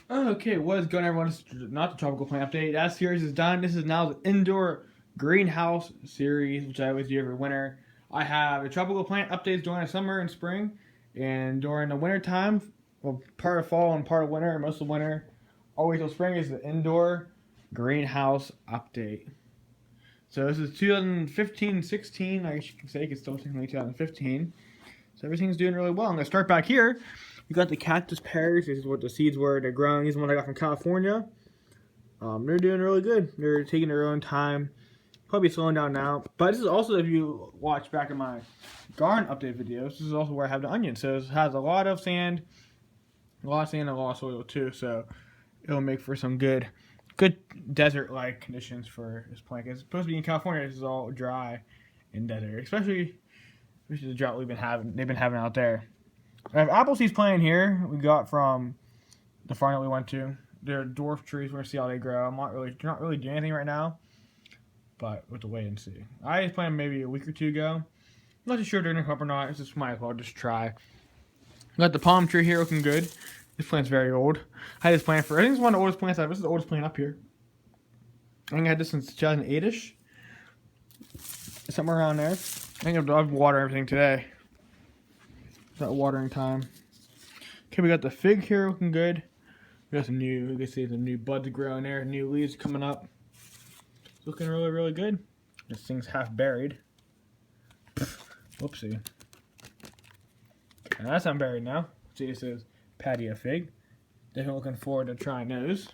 Okay, what is going on, everyone? This is not the tropical plant update. That series is done. This is now the indoor greenhouse series, which I always do every winter. I have the tropical plant updates during the summer and spring, and during the winter time, well, part of fall and part of winter, and most of winter, always till spring is the indoor greenhouse update. So this is 2015-16, I guess you can say, it's still technically 2015. So everything's doing really well. I'm going to start back here. You got the cactus pears. This is what the seeds were. They're growing. These are one I got from California. They're doing really good. They're taking their own time. Probably slowing down now. But this is also, if you watch back in my garden update videos, this is also where I have the onions. So it has a lot of sand, and a lot of soil too. So it'll make for some good desert-like conditions for this plant. It's supposed to be in California. This is all dry and desert, especially the drought they've been having out there. I have apple seeds planted here. We got from the farm that we went to. They're dwarf trees. We're gonna see how they grow. I'm not really doing anything right now, but we'll have to wait and see. I just planted maybe a week or two ago. I'm not too sure if they're gonna come up or not. It's just might as well just try. We got the palm tree here looking good. This plant's very old. I had this plant for, I think it's one of the oldest plants I have. This is the oldest plant up here. I think I had this since 2008-ish. Somewhere around there. I think I've watered everything today. It's not watering time. Okay, we got the fig here looking good. We got some new, you can see the new buds growing there, new leaves coming up. It's looking really, really good. This thing's half buried. Whoopsie. And that's unburied now. See, it says patio fig. Definitely looking forward to trying those.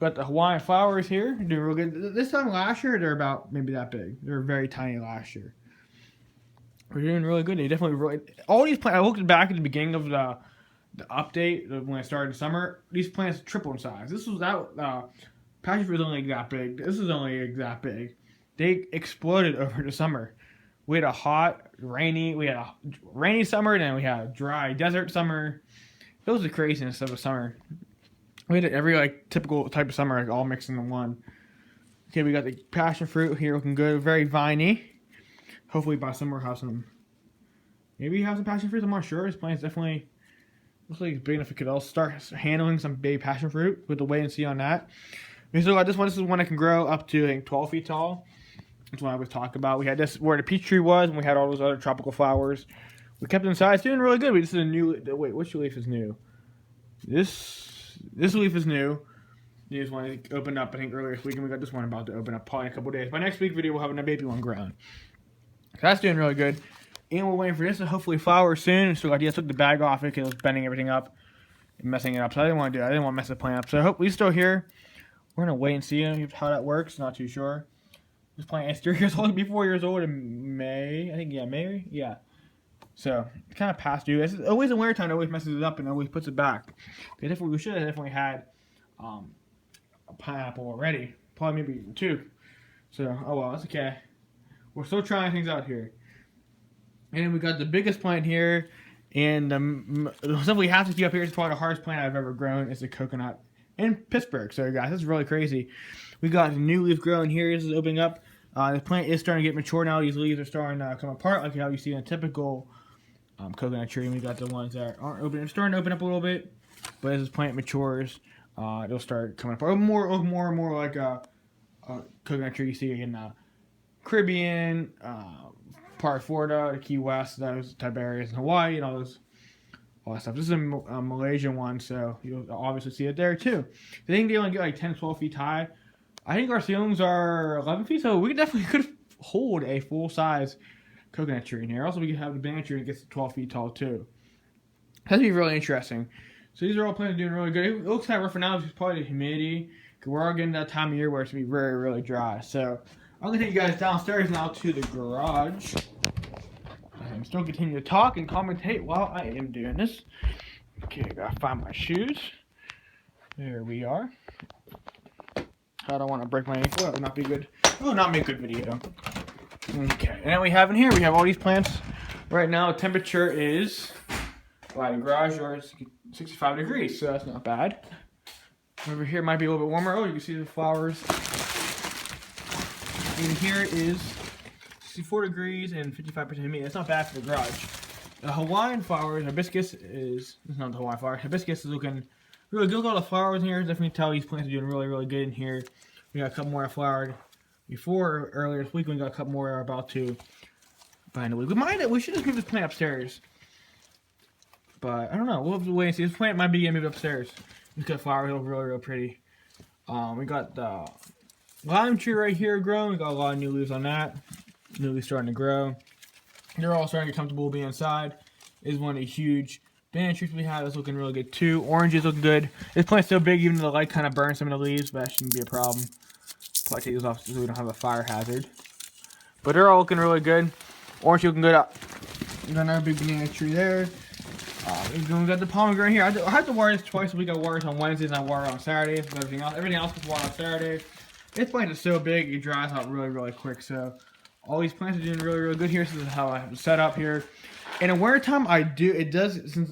Got the Hawaiian flowers here, doing real good. This time last year, they're about maybe that big. They were very tiny last year. We're doing really good. They definitely really, all these plants. I looked back at the beginning of the update when I started in summer. These plants tripled in size. This was that passion fruit was only that big. This is only that big. They exploded over the summer. We had a rainy summer, then we had a dry desert summer. It was the craziness of a summer. We had every typical type of summer all mixed into one. Okay, we got the passion fruit here looking good, very viney. Hopefully by summer we'll have some. Maybe have some passion fruit. I'm not sure. This plant's definitely looks like it's big enough. It could also start handling some baby passion fruit. With the wait and see on that. We still got this one. This is one that can grow up to I think 12 feet tall. That's what I was talking about. We had this where the peach tree was, and we had all those other tropical flowers. We kept it inside. It's doing really good. This is a new. Wait, which leaf is new? This leaf is new. This one opened up I think earlier this week, and we got this one about to open up probably in a couple days. By next week video, we'll have a baby one grown. So that's doing really good. And we're waiting for this to hopefully flower soon. So I just took the bag off it because it was bending everything up and messing it up. So I didn't want to do that. I didn't want to mess the plant up. So I hope we're still here. We're going to wait and see how that works. Not too sure. This plant is 3 years old. It'll be 4 years old in May. I think, yeah, May? Yeah. So it's kind of past due. It's always in winter time. It always messes it up and always puts it back. We should have definitely had a pineapple already. Probably maybe 2. So, oh well, that's okay. We're still trying things out here. And we got the biggest plant here. And the stuff we have to keep up here is probably the hardest plant I've ever grown. It's a coconut in Pittsburgh. So guys, this is really crazy. We got new leaves growing here. This is opening up. The plant is starting to get mature now. These leaves are starting to come apart like how you see in a typical coconut tree. And we got the ones that aren't open. It's starting to open up a little bit. But as this plant matures, it'll start coming apart. More and more like a coconut tree you see in Caribbean, part of Florida, the Key West, those type of areas in Hawaii, and all that stuff. This is a Malaysian one, so you'll obviously see it there too. I think they only get like 10, 12 feet high. I think our ceilings are 11 feet, so we definitely could hold a full-size coconut tree in here. Also, we could have the banana tree that gets to 12 feet tall too. That'd be really interesting. So these are all plants doing really good. It looks kind of rough for now, it's probably the humidity. We're all getting that time of year where it's going to be very, really dry. So I'm going to take you guys downstairs now to the garage. I'm still continuing to talk and commentate while I am doing this. Okay, I got to find my shoes. There we are. I don't want to break my ankle. That would not be good. That would not make a good video. Okay, and then we have in here, we have all these plants. Right now, temperature is, by the garage door, it's 65 degrees, so that's not bad. Over here might be a little bit warmer. Oh, you can see the flowers. And here is 64 degrees and 55% humidity. That's not bad for the garage. The Hawaiian flowers, hibiscus is not the Hawaiian flower. Hibiscus is looking really good. Look at all the flowers in here. Definitely tell these plants are doing really, really good in here. We got a couple more that flowered before earlier this week. We got a couple more about to by the week. We should just move this plant upstairs. But I don't know. We'll have to wait and see. This plant might be getting moved upstairs. It's got flowers. It looks really, really pretty. We got the lime tree right here growing. We got a lot of new leaves on that. New leaves starting to grow. They're all starting to get comfortable being inside. This is one of the huge banana trees we have. That's looking really good too. Oranges look good. This plant's so big, even though the light kind of burns some of the leaves, but that shouldn't be a problem. Probably take these off so we don't have a fire hazard. But they're all looking really good. Orange looking good. We got another big banana tree there. We got the pomegranate here. I have to water this twice a week. I water this on Wednesdays and I water on Saturdays. But everything else gets watered on Saturdays. This plant is so big, it dries out really, really quick. So all these plants are doing really, really good here. So this is how I have it set up here. In the wintertime, since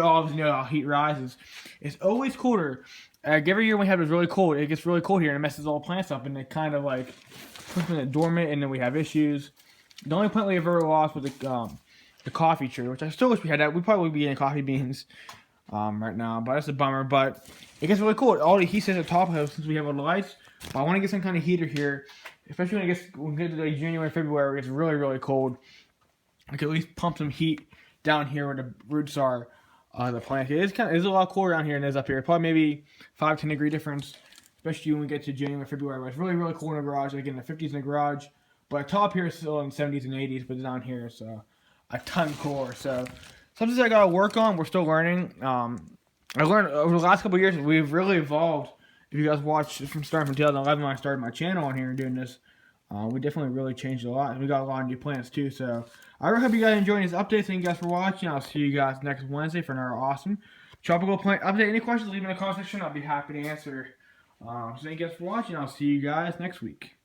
obviously how heat rises, it's always colder. Every year we have it really cold. It gets really cold here and it messes all the plants up and it kind of like puts them dormant and then we have issues. The only plant we have ever lost was the coffee tree, which I still wish we had that. We'd probably be getting coffee beans right now, but that's a bummer. But it gets really cold. All the heat sits at the top of it since we have all the lights. But I want to get some kind of heater here, especially when we get to like January, February, it gets really, really cold. I can at least pump some heat down here where the roots are the plant. It's a lot colder down here than it is up here. Probably maybe 5-10 degree difference, especially when we get to January, February, where it's really, really cold in the garage, like in the 50s in the garage. But top here is still in the 70s and 80s, but down here it's a ton cooler. So something I gotta work on. We're still learning. I learned over the last couple of years, we've really evolved. If you guys watched starting from 2011 when I started my channel on here and doing this, we definitely really changed a lot. We got a lot of new plants too. So I really hope you guys enjoying this update. Thank you guys for watching. I'll see you guys next Wednesday for another awesome tropical plant update. Any questions, leave in the comment section. I'll be happy to answer. So thank you guys for watching. I'll see you guys next week.